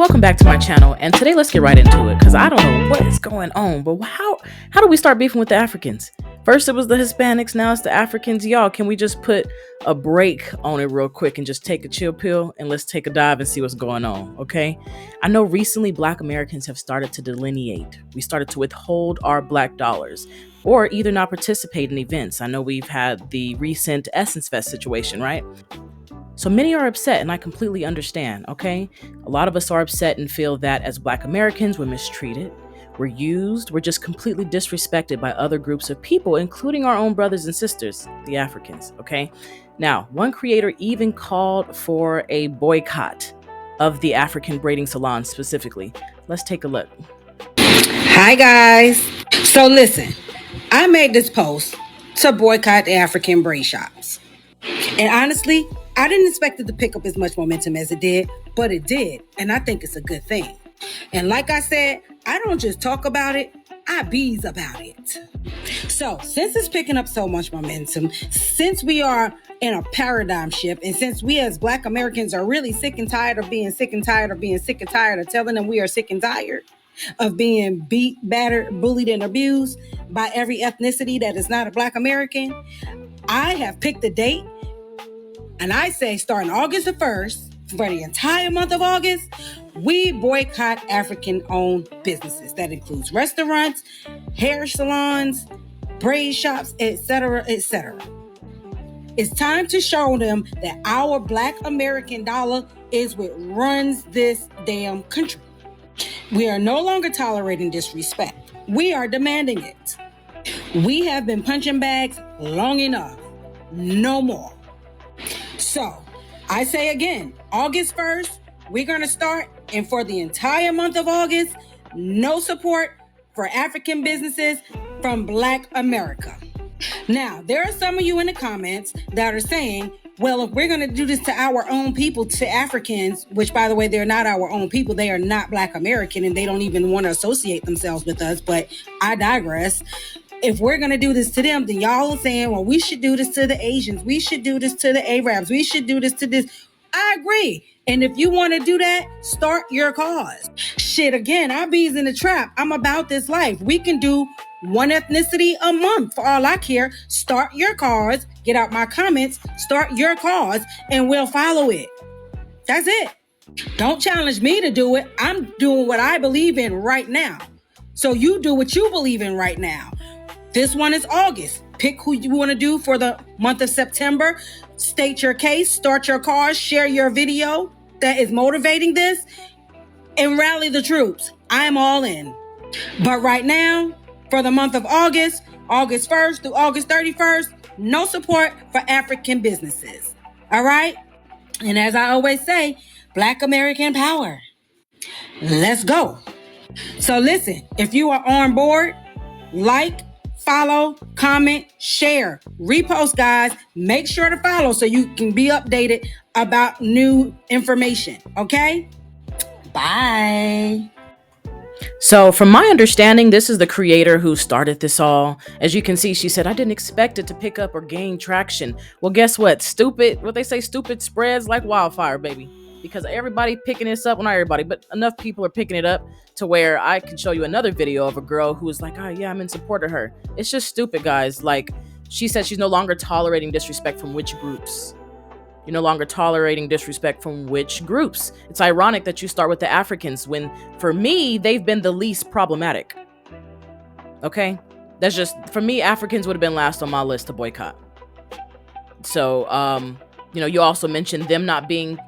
welcome back to my channel, and today let's get right into it, because I don't know what is going on, but how do we start beefing with the Africans? First it was the Hispanics, now it's the Africans. Y'all, can we just put a break on it real quick and just take a chill pill, and let's take a dive and see what's going on, okay? I know recently Black Americans have started to delineate. We started to withhold our Black dollars, or either not participate in events. I know we've had the recent Essence Fest situation, right? So many are upset, and I completely understand, okay? A lot of us are upset and feel that as Black Americans, we're mistreated, we're used, we're just completely disrespected by other groups of people, including our own brothers and sisters, the Africans, okay? Now, one creator even called for a boycott of the African braiding salons specifically. Let's take a look. Hi, guys. So listen, I made this post to boycott the African braid shops. And honestly, I didn't expect it to pick up as much momentum as it did, but it did. And I think it's a good thing. And like I said, I don't just talk about it, I bees about it. So since it's picking up so much momentum, since we are in a paradigm shift, and since we as Black Americans are really sick and tired of being sick and tired of being sick and tired of telling them we are sick and tired of being beat, battered, bullied, and abused by every ethnicity that is not a Black American, I have picked a date. And I say starting August the 1st, for the entire month of August, we boycott African-owned businesses. That includes restaurants, hair salons, braid shops, etc., etc. It's time to show them that our Black American dollar is what runs this damn country. We are no longer tolerating disrespect. We are demanding it. We have been punching bags long enough. No more. So, I say again, August 1st, we're going to start, and for the entire month of August, no support for African businesses from Black America. Now, there are some of you in the comments that are saying, well, if we're going to do this to our own people, to Africans, which, by the way, they're not our own people, they are not Black American, and they don't even want to associate themselves with us, but I digress. If we're going to do this to them, then y'all are saying, well, we should do this to the Asians. We should do this to the Arabs. We should do this to this. I agree. And if you want to do that, start your cause. Shit, again, I bees in the trap. I'm about this life. We can do one ethnicity a month for all I care. Start your cause. Get out my comments. Start your cause, and we'll follow it. That's it. Don't challenge me to do it. I'm doing what I believe in right now. So you do what you believe in right now. This one is August. Pick who you want to do for the month of September. State your case, start your cause, share your video that is motivating this, and rally the troops. I am all in. But right now, for the month of August, August 1st through August 31st, no support for African businesses. All right? And as I always say, Black American power. Let's go. So listen, if you are on board, like, follow, comment, share, repost, guys. Make sure to follow so you can be updated about new information. Okay? Bye. So from my understanding, this is the creator who started this all. As you can see, she said, I didn't expect it to pick up or gain traction. Well, guess what? What they say, stupid spreads like wildfire, baby. Because everybody picking this up, well, not everybody, but enough people are picking it up to where I can show you another video of a girl who was like, oh yeah, I'm in support of her. It's just stupid, guys. Like, she said she's no longer tolerating disrespect from which groups? You're no longer tolerating disrespect from which groups? It's ironic that you start with the Africans when, for me, they've been the least problematic. Okay? That's just, for me, Africans would have been last on my list to boycott. So, you also mentioned them not being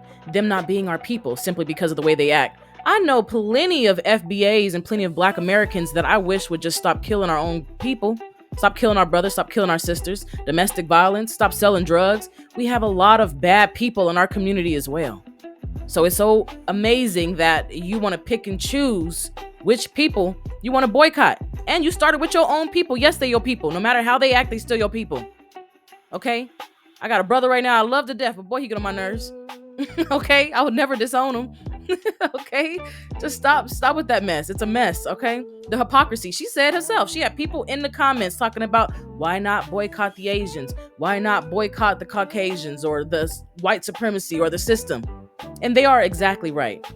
our people simply because of the way they act. I know plenty of FBAs and plenty of Black Americans that I wish would just stop killing our own people, stop killing our brothers, stop killing our sisters, domestic violence, stop selling drugs. We have a lot of bad people in our community as well. So it's so amazing that you want to pick and choose which people you want to boycott. And you started with your own people. Yes, they're your people. No matter how they act, they still your people. Okay? I got a brother right now I love to death, but boy, he get on my nerves. Okay, I would never disown him. Okay, just stop with that mess. It's a mess. Okay, the hypocrisy. She said herself, she had people in the comments talking about why not boycott the Asians, why not boycott the Caucasians or the white supremacy or the system. And they are exactly right.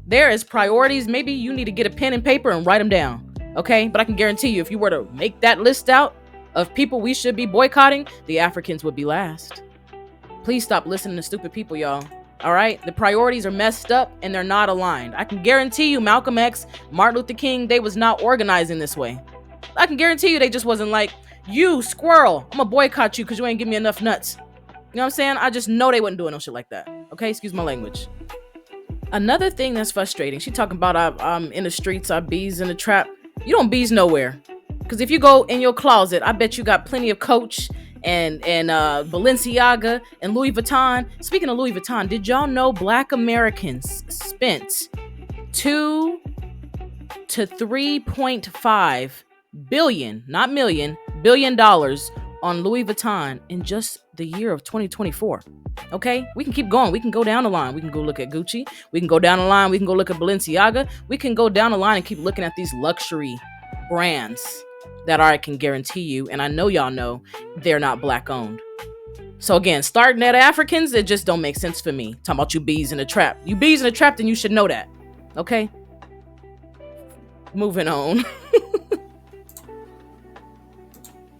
There is priorities. Maybe you need to get a pen and paper and write them down. Okay? But I can guarantee you, if you were to make that list out of people we should be boycotting, the Africans would be last. Please stop listening to stupid people, y'all. All right? The priorities are messed up and they're not aligned. I can guarantee you Malcolm X, Martin Luther King, they was not organizing this way. I can guarantee you they just wasn't like, you, squirrel, I'm gonna boycott you because you ain't give me enough nuts. You know what I'm saying? I just know they wasn't doing no shit like that. Okay? Excuse my language. Another thing that's frustrating, she talking about I'm in the streets, I bees in the trap. You don't bees nowhere. Because if you go in your closet, I bet you got plenty of Coach and Balenciaga and Louis Vuitton. Speaking of Louis Vuitton, did y'all know Black Americans spent $2 to $3.5 billion, not million, $billion on Louis Vuitton in just the year of 2024? Okay, we can keep going. We can go down the line. We can go look at Gucci. We can go down the line. We can go look at Balenciaga. We can go down the line and keep looking at these luxury brands that I can guarantee you, and I know y'all know, they're not Black owned. So again, starting at Africans, it just don't make sense for me. Talking about you bees in a trap. You bees in a trap, then you should know that. Okay? Moving on.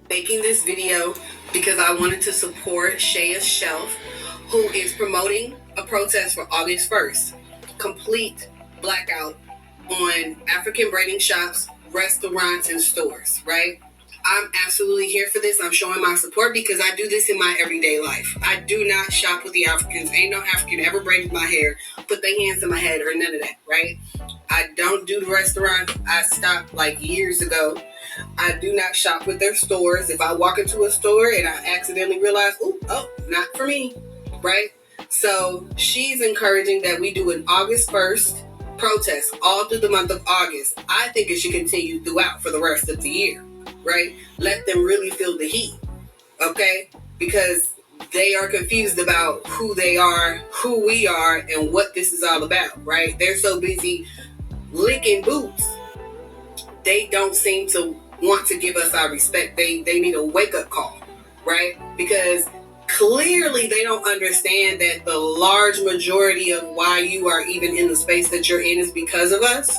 Making this video because I wanted to support Shaya's Shelf, who is promoting a protest for August 1st. Complete blackout on African braiding shops, restaurants, and stores, right? I'm absolutely here for this. I'm showing my support because I do this in my everyday life. I do not shop with the Africans. Ain't no African ever braided my hair, put their hands in my head, or none of that, right? I don't do the restaurant. I stopped like years ago. I do not shop with their stores. If I walk into a store and I accidentally realize, oh, not for me, right? So she's encouraging that we do an August 1st protest all through the month of August. I think it should continue throughout for the rest of the year, right? Let them really feel the heat, okay? Because they are confused about who they are, who we are, and what this is all about, right? They're so busy licking boots, they don't seem to want to give us our respect. They need a wake-up call, right? Because clearly they don't understand that the large majority of why you are even in the space that you're in is because of us,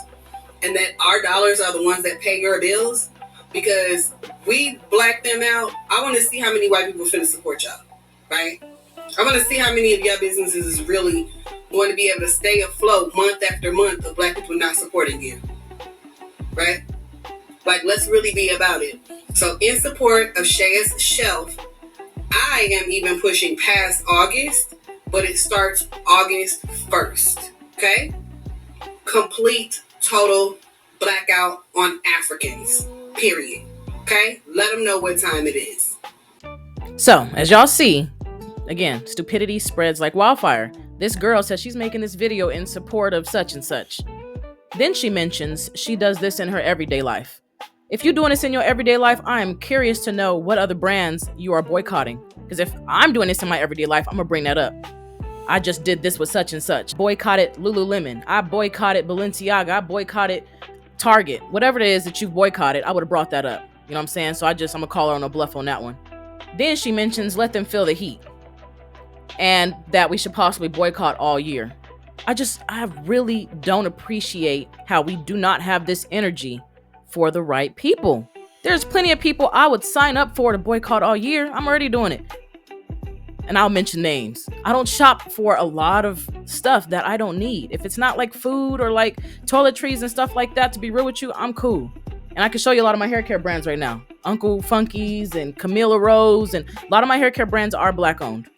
and that our dollars are the ones that pay your bills. Because we black them out. I want to see how many white people finna support y'all, right? I want to see how many of y'all businesses is really going to be able to stay afloat month after month of black people not supporting you, right? Like, let's really be about it. So in support of Shaya's Shelf, I am even pushing past August, but it starts August 1st, okay? Complete, total blackout on Africans, period, okay? Let them know what time it is. So, as y'all see, again, stupidity spreads like wildfire. This girl says she's making this video in support of such and such. Then she mentions she does this in her everyday life. If you're doing this in your everyday life, I am curious to know what other brands you are boycotting. Because if I'm doing this in my everyday life, I'm going to bring that up. I just did this with such and such. Boycotted Lululemon. I boycotted Balenciaga. I boycotted Target. Whatever it is that you've boycotted, I would have brought that up. You know what I'm saying? So I'm going to call her on a bluff on that one. Then she mentions let them feel the heat. And that we should possibly boycott all year. I really don't appreciate how we do not have this energy for the right people. There's plenty of people I would sign up for to boycott all year. I'm already doing it. And I'll mention names. I don't shop for a lot of stuff that I don't need. If it's not like food or like toiletries and stuff like that, to be real with you, I'm cool. And I can show you a lot of my hair care brands right now. Uncle Funky's and Camilla Rose, and a lot of my hair care brands are black owned.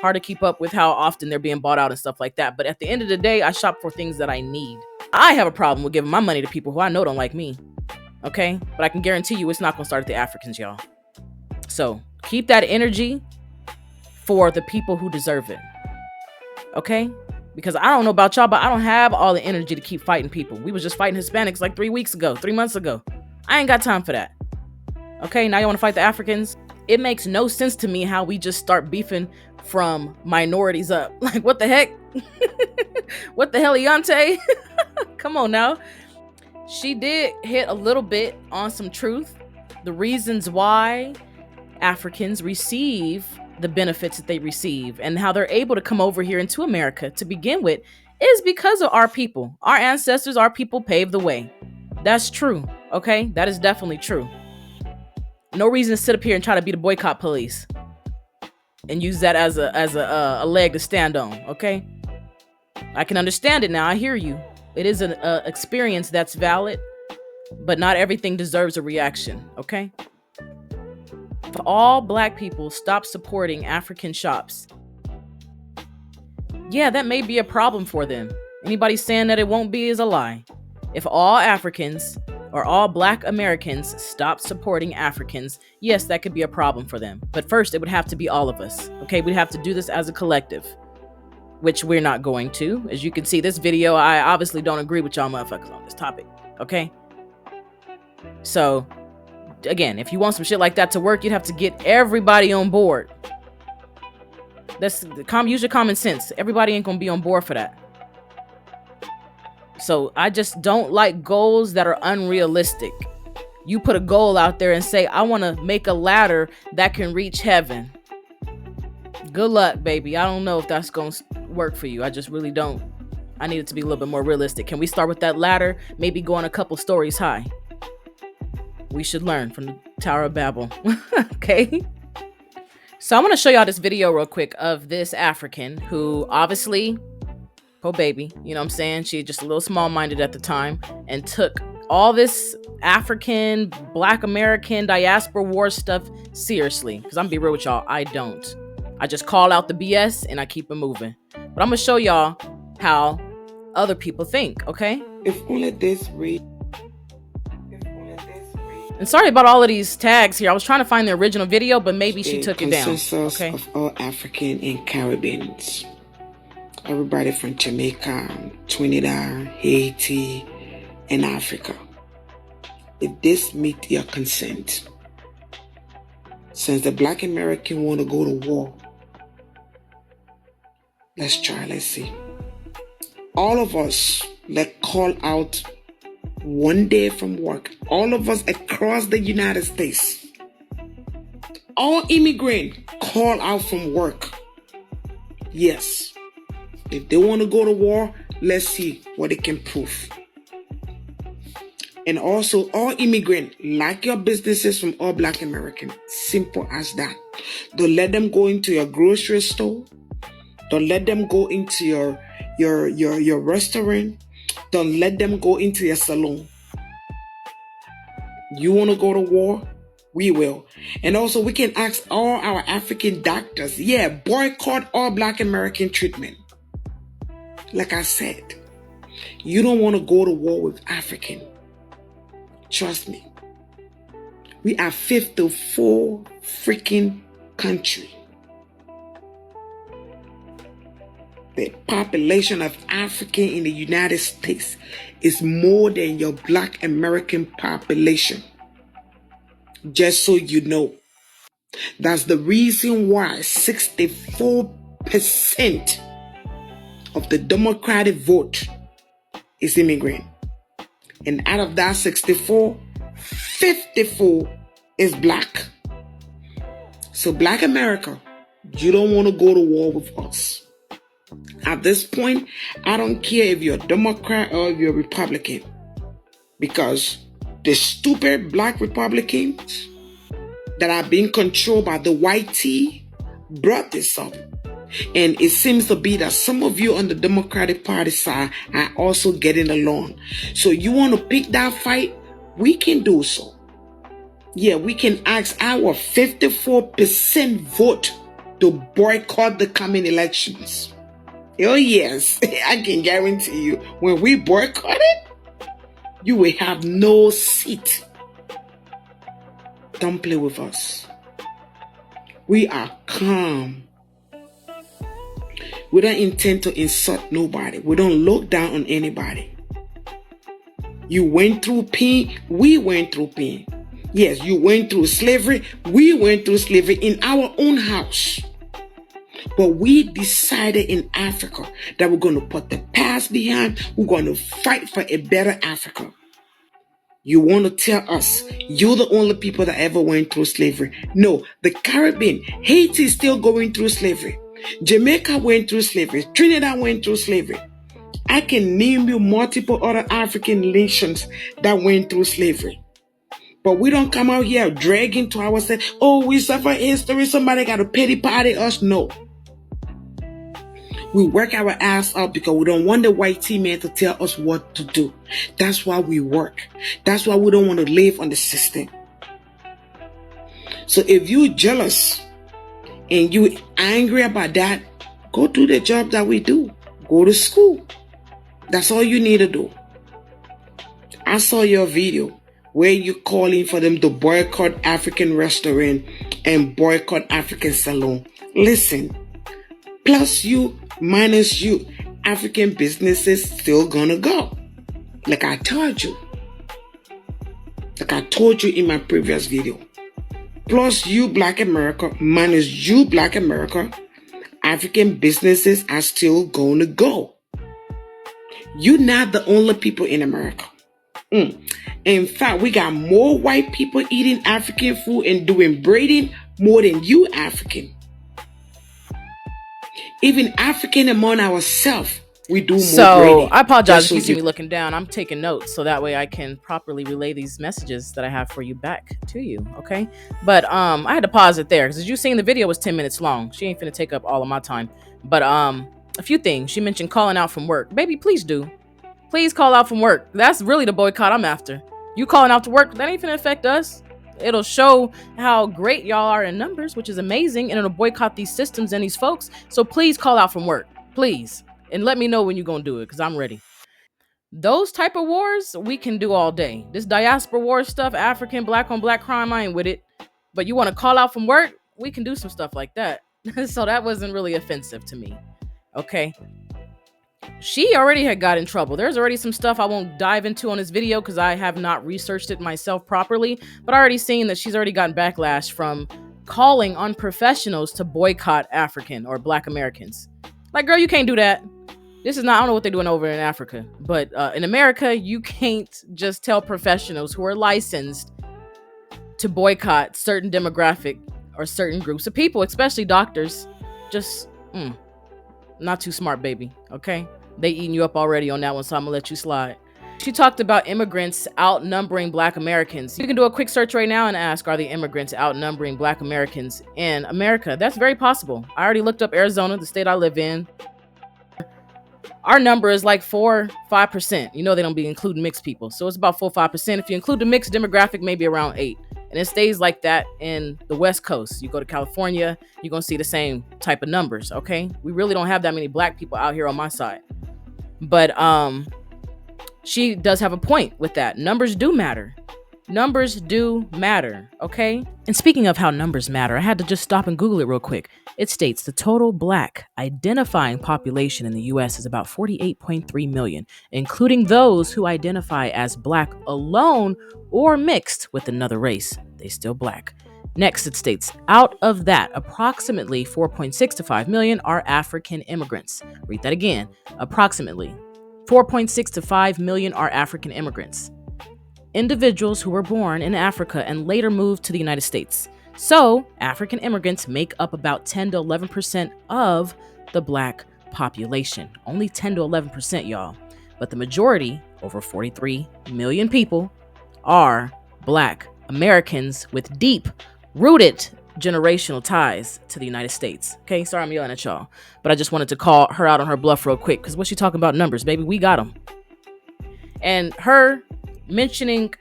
Hard to keep up with how often they're being bought out and stuff like that. But at the end of the day, I shop for things that I need. I have a problem with giving my money to people who I know don't like me. Okay? But I can guarantee you it's not going to start at the Africans, y'all. So keep that energy for the people who deserve it. Okay? Because I don't know about y'all, but I don't have all the energy to keep fighting people. We was just fighting Hispanics like 3 months ago. I ain't got time for that. Okay? Now you want to fight the Africans? It makes no sense to me how we just start beefing from minorities up. Like, what the heck? What the hell, Yante? Come on now. She did hit a little bit on some truth. The reasons why Africans receive the benefits that they receive and how they're able to come over here into America to begin with is because of our people. Our ancestors, our people paved the way. That's true. Okay, that is definitely true. No reason to sit up here and try to be the boycott police and use that as a leg to stand on. Okay, I can understand it now. I hear you. It is an experience that's valid, but not everything deserves a reaction. Okay. If all Black people stop supporting African shops, yeah, that may be a problem for them. Anybody saying that it won't be is a lie. If all Africans or all Black Americans stop supporting Africans, yes, that could be a problem for them. But first, it would have to be all of us. Okay, we'd have to do this as a collective, which we're not going to. As you can see, this video, I obviously don't agree with y'all motherfuckers on this topic. Okay? So, again, if you want some shit like that to work, you'd have to get everybody on board. Use your common sense. Everybody ain't gonna be on board for that. So I just don't like goals that are unrealistic. You put a goal out there and say, I want to make a ladder that can reach heaven. Good luck, baby. I don't know if that's gonna work for you. I just really don't. I need it to be a little bit more realistic. Can we start with that ladder? Maybe going a couple stories high. We should learn from the Tower of Babel. Okay. So I want to show y'all this video real quick of this African who obviously, poor baby, you know what I'm saying? She just a little small-minded at the time and took all this African, Black American, diaspora war stuff seriously. Because I'm gonna be real with y'all, I don't. I just call out the BS and I keep it moving. But I'm gonna show y'all how other people think, okay? If only this read. And sorry about all of these tags here. I was trying to find the original video, but maybe she took it down. Okay. Of all African and Caribbeans. Everybody from Jamaica, Trinidad, Haiti, and Africa. If this meet your consent, since the Black American want to go to war, let's see. All of us, let's call out one day from work. All of us across the United States. All immigrants call out from work. Yes. If they want to go to war, let's see what they can prove. And also, all immigrants, like your businesses from all Black Americans. Simple as that. Don't let them go into your grocery store. Don't let them go into your restaurant. Don't let them go into your salon. You want to go to war? We will. And also, we can ask all our African doctors, boycott all Black American treatment. Like I said, you don't want to go to war with African. Trust me. We are 54 freaking country. The population of African in the United States is more than your Black American population. Just so you know. That's the reason why 64% of the Democratic vote is immigrant. And out of that 64, 54 is Black. So Black America, you don't want to go to war with us. At this point, I don't care if you're a Democrat or if you're a Republican. Because the stupid Black Republicans that are being controlled by the white tea brought this up. And it seems to be that some of you on the Democratic Party side are also getting along. So you want to pick that fight? We can do so. Yeah, we can ask our 54% vote to boycott the coming elections. Oh yes, I can guarantee you, when we boycott it, you will have no seat. Don't play with us. We are calm. We don't intend to insult nobody. We don't look down on anybody. You went through pain. We went through pain. Yes, you went through slavery. We went through slavery in our own house. But we decided in Africa that we're going to put the past behind. We're going to fight for a better Africa. You want to tell us you're the only people that ever went through slavery? No, the Caribbean, Haiti is still going through slavery. Jamaica went through slavery. Trinidad went through slavery. I can name you multiple other African nations that went through slavery. But we don't come out here dragging to ourselves, oh, we suffer history, somebody got to pity party us. No. We work our ass out because we don't want the white man to tell us what to do. That's why we work. That's why we don't want to live on the system. So if you're jealous and you're angry about that, go do the job that we do. Go to school. That's all you need to do. I saw your video where you're calling for them to boycott African restaurant and boycott African salon. Listen, plus you, minus you, African businesses still gonna go. Like I told you. Like I told you in my previous video. Plus you, Black America, minus you, Black America, African businesses are still gonna go. You're not the only people in America. In fact, we got more white people eating African food and doing braiding more than you African. Even African among ourselves, we do more braiding. I apologize if you see me looking down. I'm taking notes so that way I can properly relay these messages that I have for you back to you, okay? But I had to pause it there because as you seen, the video was 10 minutes long. She ain't finna take up all of my time. But a few things. She mentioned calling out from work. Baby, please do. Please call out from work. That's really the boycott I'm after. You calling out to work, that ain't finna affect us. It'll show how great y'all are in numbers, which is amazing, and it'll boycott these systems and these folks. So please call out from work, please. And let me know when you're gonna do it, because I'm ready. Those type of wars, we can do all day. This diaspora war stuff, African, black on black crime, I ain't with it. But you want to call out from work, we can do some stuff like that. So that wasn't really offensive to me, okay? She already had got in trouble. There's already some stuff I won't dive into on this video because I have not researched it myself properly, but I already seen that she's already gotten backlash from calling on professionals to boycott African or Black Americans. Like, girl, you can't do that. This is not, I don't know what they're doing over in Africa, but in America, you can't just tell professionals who are licensed to boycott certain demographic or certain groups of people, especially doctors. Just, not too smart, baby, okay? They eating you up already on that one, so I'm gonna let you slide. She talked about immigrants outnumbering Black Americans. You can do a quick search right now and ask, are the immigrants outnumbering Black Americans in America? That's very possible. I already looked up Arizona, the state I live in. Our number is like 4-5%. You know they don't be including mixed people, so it's about 4-5%. If you include the mixed demographic, maybe around 8%. And it stays like that in the West Coast. You go to California, you're gonna see the same type of numbers, okay? We really don't have that many Black people out here on my side. But she does have a point with that. Numbers do matter. Numbers do matter, okay? And speaking of how numbers matter, I had to just stop and Google it real quick. It states the total Black identifying population in the US is about 48.3 million, including those who identify as Black alone or mixed with another race. They still Black. Next, it states, out of that, approximately 4.6 to 5 million are African immigrants. Read that again. Approximately 4.6 to 5 million are African immigrants. Individuals who were born in Africa and later moved to the United States. So, African immigrants make up about 10 to 11% of the Black population. Only 10 to 11%, y'all. But the majority, over 43 million people, are Black Americans with deep, rooted generational ties to the United States. Okay, sorry I'm yelling at y'all, but I just wanted to call her out on her bluff real quick, because what's she talking about numbers, baby? We got them. And her mentioning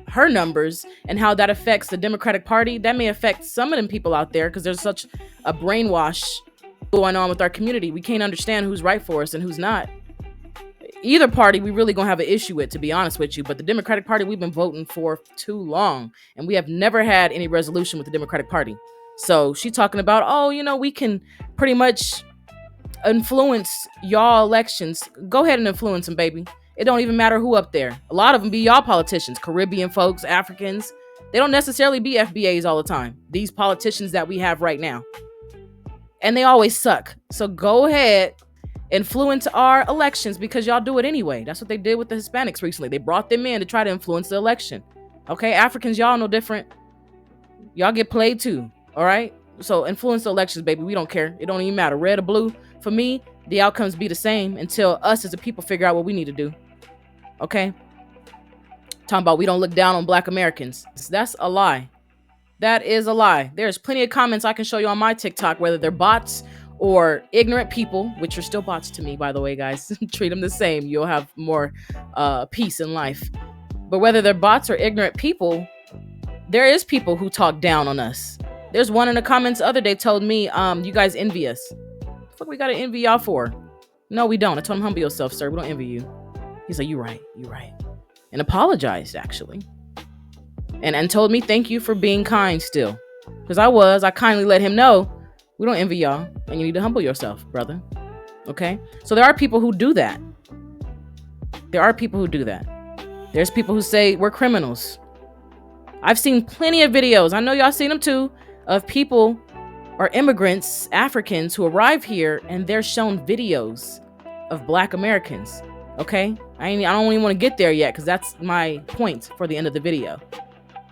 her numbers and how that affects the Democratic Party, that may affect some of them people out there, because there's such a brainwash going on with our community. We can't understand who's right for us and who's not. Either party we really gonna have an issue with, to be honest with you, but the Democratic Party we've been voting for too long, and we have never had any resolution with the Democratic Party. So she's talking about, oh, you know, we can pretty much influence y'all elections. Go ahead and influence them, baby. It don't even matter who up there. A lot of them be y'all politicians, Caribbean folks, Africans. They don't necessarily be FBAs all the time. These politicians that we have right now. And they always suck. So go ahead, influence our elections, because y'all do it anyway. That's what they did with the Hispanics recently. They brought them in to try to influence the election. Okay, Africans, y'all no different. Y'all get played too, all right? So influence the elections, baby. We don't care. It don't even matter. Red or blue. For me, the outcomes be the same until us as a people figure out what we need to do. Okay? Talking about we don't look down on Black Americans. That's a lie. That is a lie. There's plenty of comments I can show you on my TikTok, whether they're bots or ignorant people, which are still bots to me, by the way, guys. Treat them the same. You'll have more peace in life. But whether they're bots or ignorant people, there is people who talk down on us. There's one in the comments the other day told me, you guys envy us. What the fuck we gotta envy y'all for? No, we don't. I told him, humble yourself, sir. We don't envy you. He's like, you're right. And apologized, actually. And told me thank you for being kind still. Because I kindly let him know, we don't envy y'all, and you need to humble yourself, brother. Okay? So there are people who do that. There's people who say we're criminals. I've seen plenty of videos, I know y'all seen them too, of people or immigrants, Africans who arrive here and they're shown videos of Black Americans. Okay? I don't even want to get there yet because that's my point for the end of the video.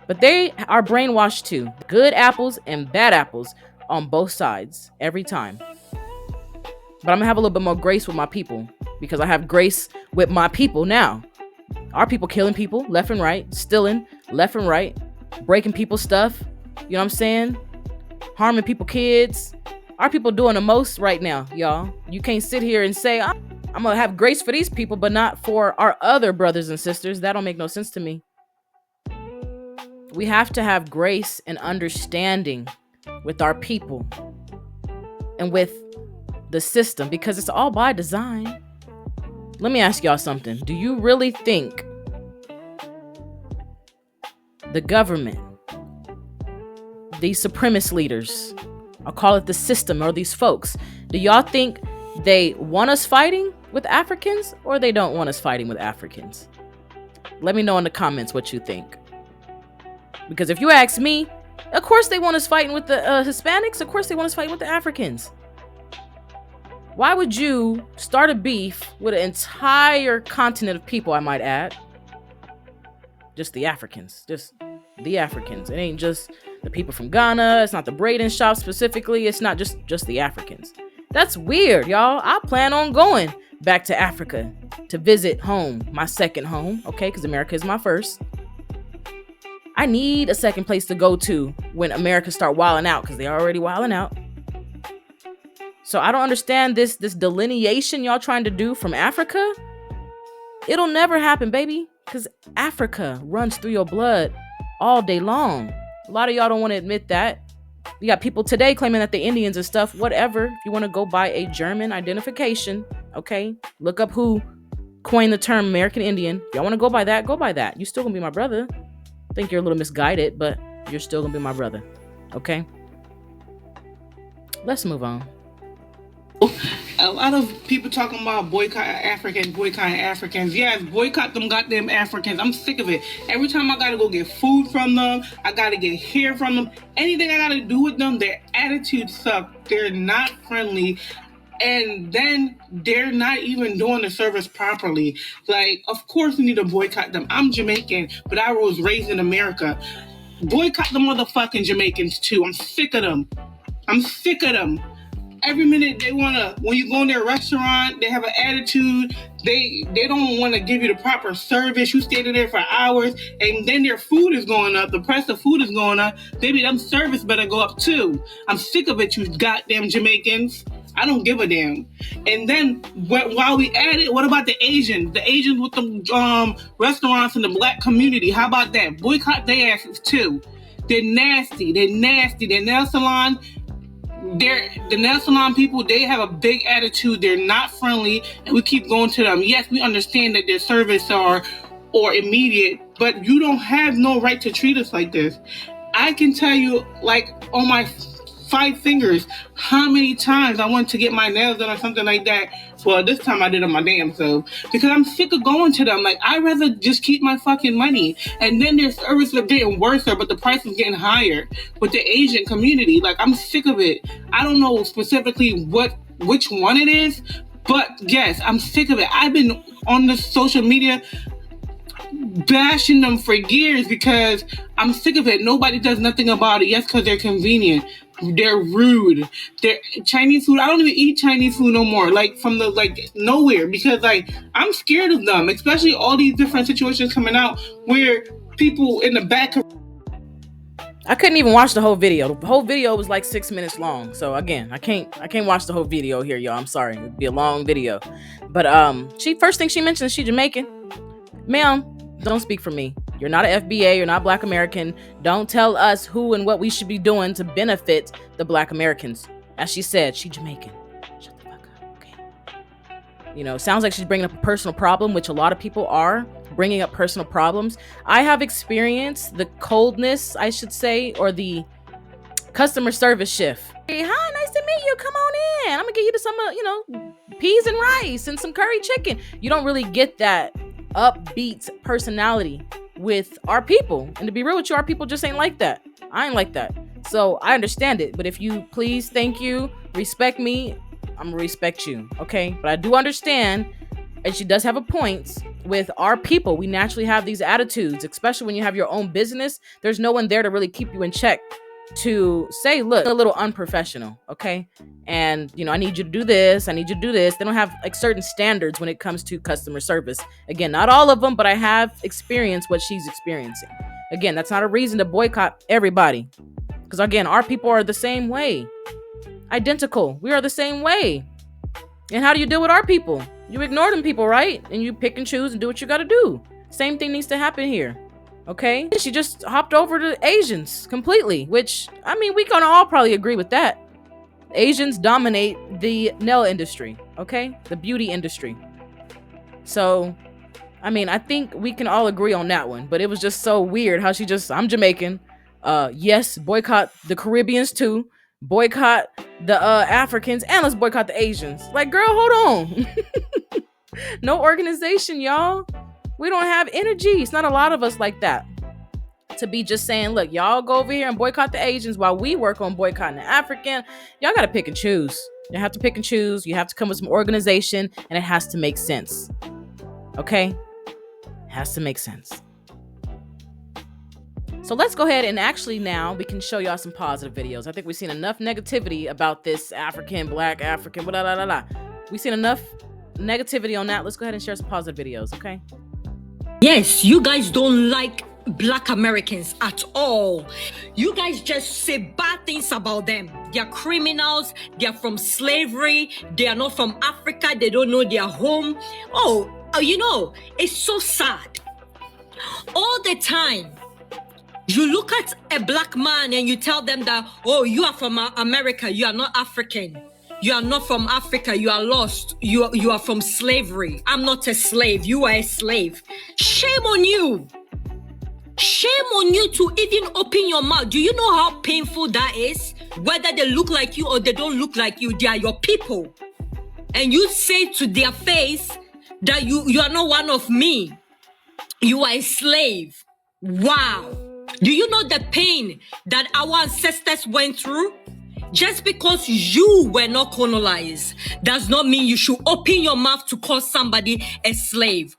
But they are brainwashed too. Good apples and bad apples on both sides every time. But I'm gonna have a little bit more grace with my people because I have grace with my people now. Our people killing people left and right, stealing left and right, breaking people's stuff, you know what I'm saying? Harming people, kids. Our people doing the most right now, y'all. You can't sit here and say, I'm gonna have grace for these people, but not for our other brothers and sisters. That don't make no sense to me. We have to have grace and understanding with our people and with the system because it's all by design. Let me ask y'all something. Do you really think the government, these supremacist leaders, I'll call it the system or these folks, do y'all think they want us fighting with Africans or they don't want us fighting with Africans? Let me know in the comments what you think. Because if you ask me, of course they want us fighting with the Hispanics. Of course they want us fighting with the Africans. Why would you start a beef with an entire continent of people, I might add? Just the Africans. Just the Africans. It ain't just the people from Ghana. It's not the Braden shop specifically. It's not just the Africans. That's weird, y'all. I plan on going back to Africa to visit home, my second home, okay? Because America is my first. I need a second place to go to when America start wilding out because they're already wilding out. So I don't understand this delineation y'all trying to do from Africa. It'll never happen, baby, because Africa runs through your blood all day long. A lot of y'all don't want to admit that. You got people today claiming that they're Indians and stuff, whatever. If you want to go by a German identification, okay, look up who coined the term American Indian. If y'all want to go by that, go by that. You still gonna be my brother. I think you're a little misguided, but you're still gonna be my brother, okay? Let's move on. A lot of people talking about boycotting Africans. Yes, boycott them goddamn Africans. I'm sick of it. Every time I gotta go get food from them, I gotta get hair from them, anything I gotta do with them, their attitudes suck. They're not friendly. And then they're not even doing the service properly. Like, of course we need to boycott them. I'm Jamaican, but I was raised in America. Boycott the motherfucking Jamaicans too. I'm sick of them. Every minute they wanna, when you go in their restaurant, they have an attitude. They don't want to give you the proper service. You standing there for hours, and then their food is going up. The price of food is going up. Baby, them service better go up too. I'm sick of it, you goddamn Jamaicans. I don't give a damn. And then while we at it, what about the Asians? The Asians with the restaurants in the Black community. How about that? Boycott their asses too. They're nasty. Their nail salon. The nail salon people, they have a big attitude. They're not friendly, and we keep going to them. Yes, we understand that their service or immediate, but you don't have no right to treat us like this. I can tell you, like, on my 5 fingers, how many times I went to get my nails done or something like that. Well, this time I did it on my damn self because I'm sick of going to them. Like, I'd rather just keep my fucking money. And then their service is getting worse, but the price is getting higher with the Asian community. Like, I'm sick of it. I don't know specifically which one it is, but yes, I'm sick of it. I've been on the social media bashing them for years because I'm sick of it. Nobody does nothing about it. Yes, because they're convenient. They're rude. They're Chinese food. I don't even eat Chinese food no more. Like from the nowhere, because I'm scared of them, especially all these different situations coming out where people in the back of. I couldn't even watch the whole video. The whole video was like 6 minutes long. So again, I can't watch the whole video here, y'all. I'm sorry. It'd be a long video. But first thing she mentioned is she Jamaican. Ma'am, don't speak for me. You're not an FBA, you're not Black American. Don't tell us who and what we should be doing to benefit the Black Americans. As she said, she Jamaican. Shut the fuck up, okay? Sounds like she's bringing up a personal problem, which a lot of people are bringing up personal problems. I have experienced the coldness, I should say, or the customer service shift. Hey, hi, nice to meet you. Come on in. I'm gonna get you to some, peas and rice and some curry chicken. You don't really get that upbeat personality with our people. And to be real with you, our people just ain't like that. I ain't like that. So I understand it. But if you please, thank you, respect me, I'm gonna respect you. Okay. But I do understand, and she does have a point, with our people. We naturally have these attitudes, especially when you have your own business. There's no one there to really keep you in check to say, look, a little unprofessional, okay? And, I need you to do this. I need you to do this. They don't have certain standards when it comes to customer service. Again, not all of them, but I have experienced what she's experiencing. Again, that's not a reason to boycott everybody. Because again, our people are the same way. Identical. We are the same way. And how do you deal with our people? You ignore them people, right? And you pick and choose and do what you got to do. Same thing needs to happen here. Okay? She just hopped over to Asians completely, which, we can all probably agree with that. Asians dominate the nail industry, okay? The beauty industry. So, I think we can all agree on that one, but it was just so weird how I'm Jamaican. Yes, boycott the Caribbeans too. Boycott the Africans, and let's boycott the Asians. Like, girl, hold on. No organization, y'all. We don't have energy. It's not a lot of us like that to be just saying, look, y'all go over here and boycott the Asians while we work on boycotting the African. Y'all got to pick and choose. You have to pick and choose. You have to come with some organization, and it has to make sense. Okay? It has to make sense. So let's go ahead and actually now we can show y'all some positive videos. I think we've seen enough negativity about this African, Black African, blah, blah, blah, blah. We've seen enough negativity on that. Let's go ahead and share some positive videos, okay? Yes, you guys don't like Black Americans at all. You guys just say bad things about them. They're criminals. They're from slavery. They are not from Africa. They don't know their home. It's so sad. All the time, you look at a Black man and you tell them that, oh, you are from America. You are not African. You are not from Africa. You are lost. You are from slavery. I'm not a slave. You are a slave. Shame on you. Shame on you to even open your mouth. Do you know how painful that is? Whether they look like you or they don't look like you, they are your people. And you say to their face that you are not one of me. You are a slave. Wow. Do you know the pain that our ancestors went through? Just because you were not colonized does not mean you should open your mouth to call somebody a slave.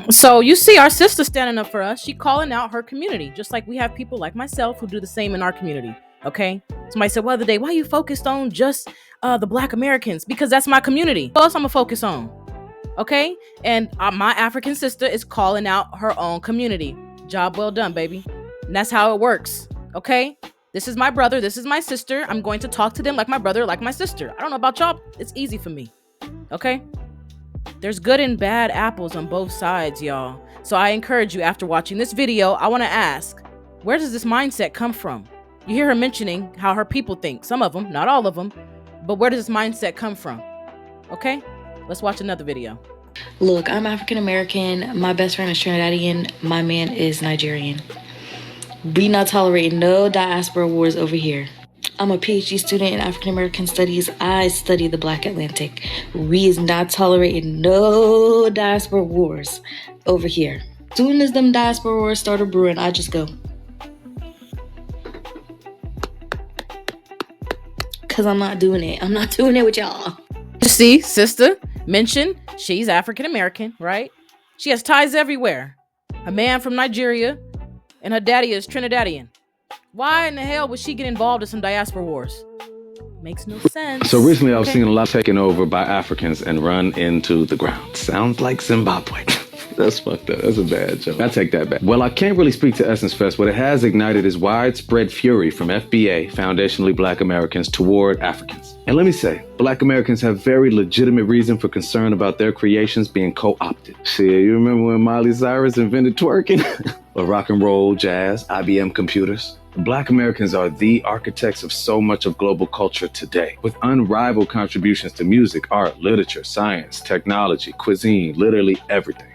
So you see our sister standing up for us. She calling out her community, just like we have people like myself who do the same in our community. Okay. Somebody said, well, the other day, why are you focused on just the Black Americans? Because that's my community. What else I'm gonna focus on? Okay. And my African sister is calling out her own community. Job well done, baby. And that's how it works. Okay. This is my brother. This is my sister. I'm going to talk to them like my brother, like my sister. I don't know about y'all. It's easy for me. Okay. There's good and bad apples on both sides, y'all. So I encourage you, after watching this video, I want to ask, where does this mindset come from? You hear her mentioning how her people think. Some of them, not all of them. But where does this mindset come from? Okay, let's watch another video. Look, I'm African American. My best friend is Trinidadian. My man is Nigerian. We not tolerating no diaspora wars over here. I'm a PhD student in African American studies. I study the Black Atlantic. We is not tolerating no diaspora wars over here. Soon as them diaspora wars start brewing, I just go. Cause I'm not doing it. I'm not doing it with y'all. You see, sister mentioned she's African American, right? She has ties everywhere. A man from Nigeria, and her daddy is Trinidadian. Why in the hell would she get involved in some diaspora wars? Makes no sense. So recently I've seen a lot taken over by Africans and run into the ground. Sounds like Zimbabwe. That's fucked up. That's a bad joke. I take that back. Well, I can't really speak to Essence Fest. What it has ignited is widespread fury from FBA, foundationally Black Americans, toward Africans. And let me say, Black Americans have very legitimate reason for concern about their creations being co-opted. Shit, you remember when Miley Cyrus invented twerking? Or rock and roll, jazz, IBM computers? Black Americans are the architects of so much of global culture today, with unrivaled contributions to music, art, literature, science, technology, cuisine, literally everything.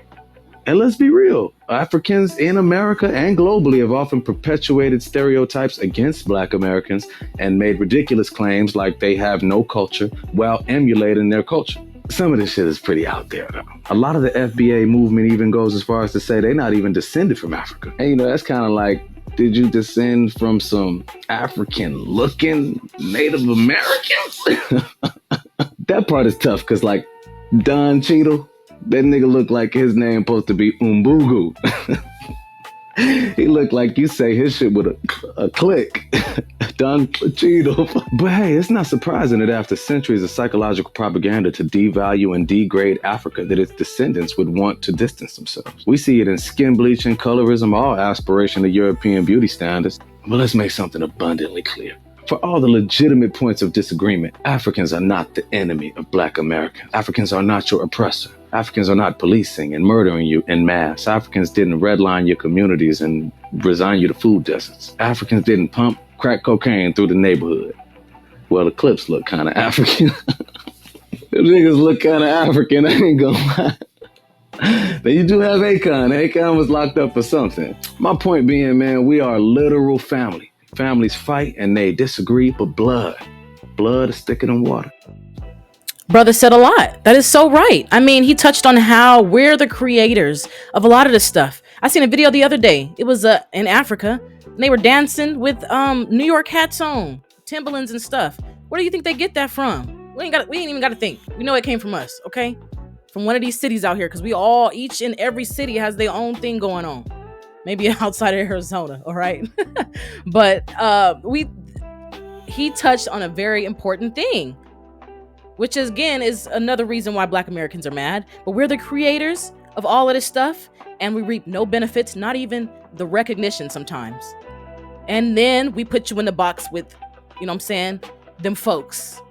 And let's be real, Africans in America and globally have often perpetuated stereotypes against Black Americans and made ridiculous claims like they have no culture while emulating their culture. Some of this shit is pretty out there, though. A lot of the FBA movement even goes as far as to say they're not even descended from Africa. And you know, that's kind of like, did you descend from some African-looking Native Americans? That part is tough, because like Don Cheadle, that nigga looked like his name supposed to be Umbugu. He looked like you say his shit with a click. Don Cheadle. But hey, it's not surprising that after centuries of psychological propaganda to devalue and degrade Africa, that its descendants would want to distance themselves. We see it in skin bleaching, colorism, all aspiration to European beauty standards. But let's make something abundantly clear. For all the legitimate points of disagreement, Africans are not the enemy of Black Americans. Africans are not your oppressor. Africans are not policing and murdering you en masse. Africans didn't redline your communities and resign you to food deserts. Africans didn't pump crack cocaine through the neighborhood. Well, the clips look kind of African. The niggas look kind of African, I ain't gonna lie. Then you do have Akon. Akon was locked up for something. My point being, man, we are a literal family. Families fight and they disagree, but blood is thicker than water. Brother said a lot. That is so right. I mean, he touched on how we're the creators of a lot of this stuff. I seen a video the other day. It was in Africa, and they were dancing with New York hats on, Timberlands and stuff. Where do you think they get that from? We ain't even got to think. We know it came from us, okay? From one of these cities out here, because each and every city has their own thing going on. Maybe outside of Arizona, all right? But he touched on a very important thing, which again is another reason why Black Americans are mad. But we're the creators of all of this stuff, and we reap no benefits, not even the recognition sometimes. And then we put you in the box with, you know what I'm saying, them folks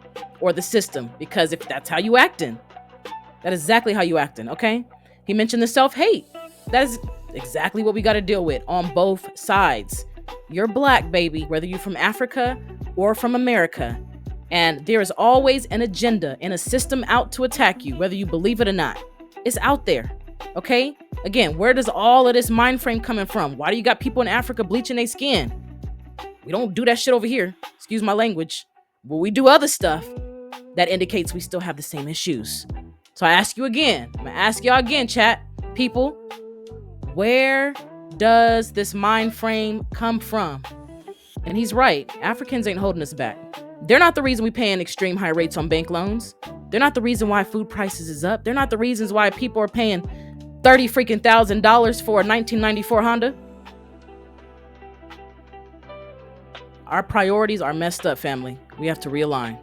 or the system, because if that's how you acting, that is exactly how you acting, okay? He mentioned the self-hate. That is exactly what we got to deal with on both sides. You're Black, baby, whether you're from Africa or from America. And there is always an agenda and a system out to attack you, whether you believe it or not. It's out there, okay? Again, where does all of this mind frame coming from? Why do you got people in Africa bleaching their skin? We don't do that shit over here. Excuse my language. But we do other stuff that indicates we still have the same issues. So I ask you again. I'm going to ask y'all again, chat. People, where does this mind frame come from? And he's right. Africans ain't holding us back. They're not the reason we paying extreme high rates on bank loans. They're not the reason why food prices is up. They're not the reasons why people are paying $30,000 for a 1994 Honda. Our priorities are messed up, family. We have to realign.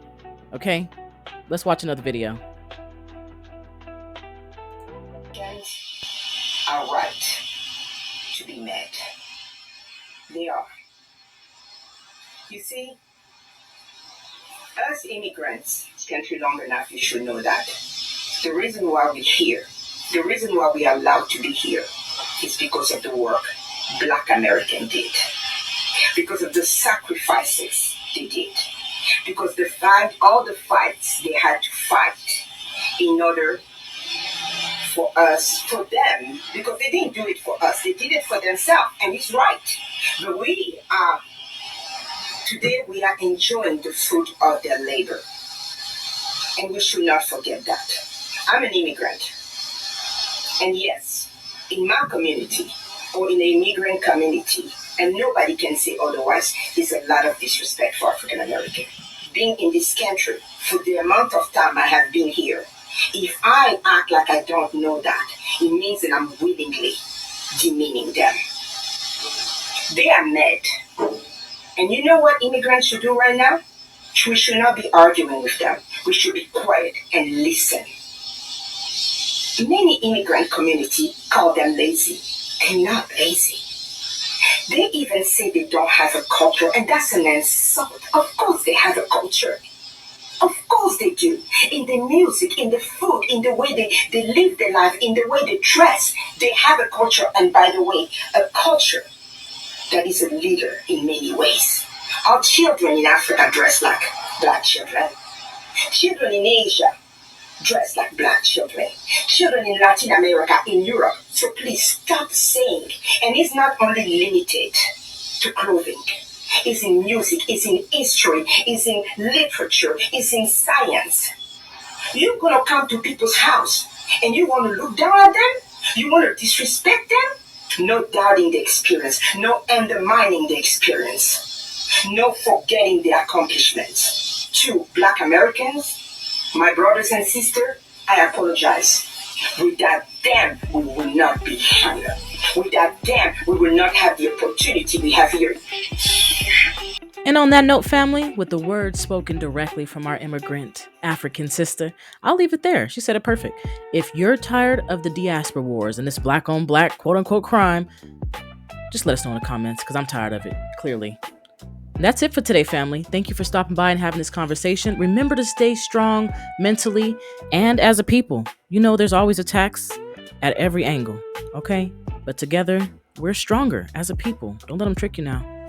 Okay? Let's watch another video. Are right to be met. They are. You see, us immigrants, country long enough, you should know that. The reason why we're here, the reason why we are allowed to be here is because of the work Black Americans did. Because of the sacrifices they did. Because they fight all the fights they had to fight in order for us, for them, because they didn't do it for us, they did it for themselves, and it's right. But today we are enjoying the fruit of their labor, and we should not forget that. I'm an immigrant, and yes, in my community, or in the immigrant community, and nobody can say otherwise, there's a lot of disrespect for African American. Being in this country, for the amount of time I have been here, if I act like I don't know that, it means that I'm willingly demeaning them. They are mad And you know what immigrants should do right now? We should not be arguing with them. We should be quiet and listen. Many immigrant community call them lazy. They're not lazy. They even say they don't have a culture, and that's an insult. Of course they have a culture. Of course they do. In the music, in the food, in the way they live their life, in the way they dress, they have a culture. And by the way, a culture that is a leader in many ways. Our children in Africa dress like black children. Children in Asia dress like black children. Children in Latin America, in Europe. So please stop saying. And it's not only limited to clothing. It's in music, it's in history, it's in literature, it's in science. You're going to come to people's house and you want to look down at them? You want to disrespect them? No doubting the experience, no undermining the experience, no forgetting the accomplishments. To Black Americans, my brothers and sisters, I apologize. Without them, we will not be here. Without them, we will not have the opportunity we have here. And on that note, family, with the words spoken directly from our immigrant African sister, I'll leave it there. She said it perfect. If you're tired of the diaspora wars and this black on black quote unquote crime, just let us know in the comments because I'm tired of it, clearly. And that's it for today, family. Thank you for stopping by and having this conversation. Remember to stay strong mentally and as a people. You know there's always attacks at every angle, okay? But together, we're stronger as a people. Don't let them trick you now.